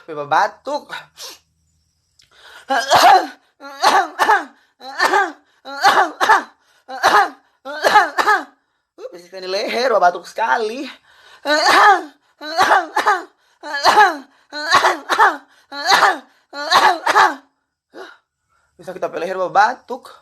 Beba batuk. Bisa di leher, batuk sekali. Bisa kita leher batuk.